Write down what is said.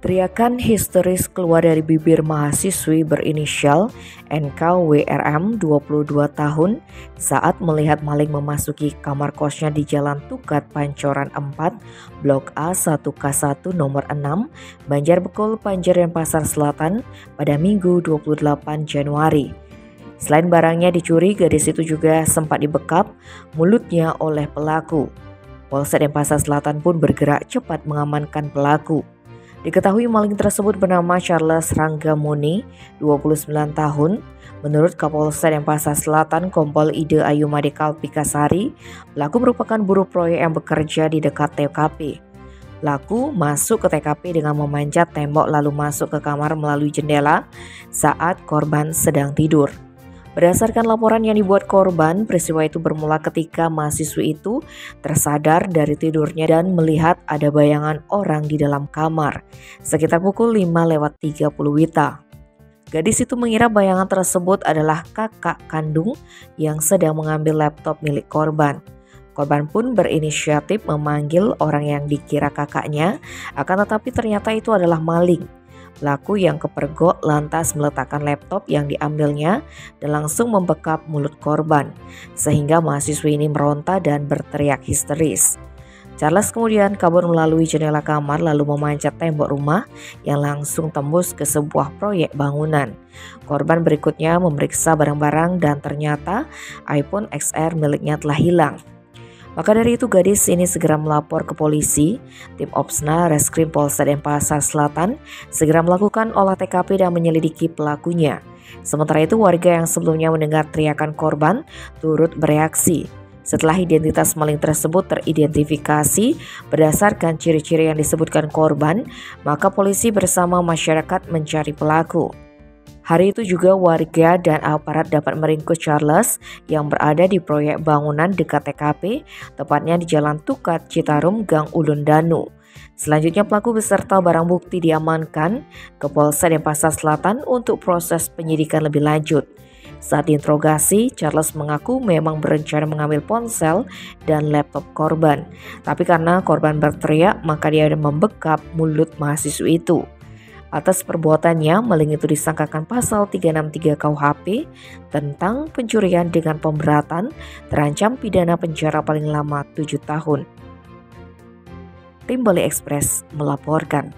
Teriakan histeris keluar dari bibir mahasiswi berinisial NKWRM 22 tahun saat melihat maling memasuki kamar kosnya di Jalan Tukat Pancoran 4, Blok A 1K1 nomor 6, Banjarbekul, Panjer Denpasar Selatan pada Minggu 28 Januari. Selain barangnya dicuri, gadis itu juga sempat dibekap mulutnya oleh pelaku. Polsek Denpasar Selatan pun bergerak cepat mengamankan pelaku. Diketahui maling tersebut bernama Charles Ranggamuni, 29 tahun. Menurut Kapolsek Denpasar Selatan Kompol Ide Ayu Made Kalpikasari, pelaku merupakan buruh proyek yang bekerja di dekat TKP. Pelaku masuk ke TKP dengan memanjat tembok lalu masuk ke kamar melalui jendela saat korban sedang tidur. Berdasarkan laporan yang dibuat korban, peristiwa itu bermula ketika mahasiswi itu tersadar dari tidurnya dan melihat ada bayangan orang di dalam kamar, sekitar pukul 5:30 WITA. Gadis itu mengira bayangan tersebut adalah kakak kandung yang sedang mengambil laptop milik korban. Korban pun berinisiatif memanggil orang yang dikira kakaknya, akan tetapi ternyata itu adalah maling. Pelaku yang kepergok lantas meletakkan laptop yang diambilnya dan langsung membekap mulut korban, sehingga mahasiswi ini meronta dan berteriak histeris. Charles kemudian kabur melalui jendela kamar lalu memanjat tembok rumah yang langsung tembus ke sebuah proyek bangunan. Korban berikutnya memeriksa barang-barang dan ternyata iPhone XR miliknya telah hilang. Maka dari itu gadis ini segera melapor ke polisi. Tim Opsna Reskrim Polsek Denpasar Selatan segera melakukan olah TKP dan menyelidiki pelakunya. Sementara itu warga yang sebelumnya mendengar teriakan korban turut bereaksi. Setelah identitas maling tersebut teridentifikasi berdasarkan ciri-ciri yang disebutkan korban, maka polisi bersama masyarakat mencari pelaku. Hari itu juga warga dan aparat dapat meringkus Charles yang berada di proyek bangunan dekat TKP, tepatnya di Jalan Tukat, Citarum, Gang Ulun Danu. Selanjutnya pelaku beserta barang bukti diamankan ke Polsek Denpasar Selatan untuk proses penyidikan lebih lanjut. Saat diinterogasi, Charles mengaku memang berencana mengambil ponsel dan laptop korban. Tapi karena korban berteriak, maka dia membekap mulut mahasiswi itu. Atas perbuatannya, maling itu disangkakan pasal 363 KUHP tentang pencurian dengan pemberatan, terancam pidana penjara paling lama 7 tahun. Tim Bali Express melaporkan.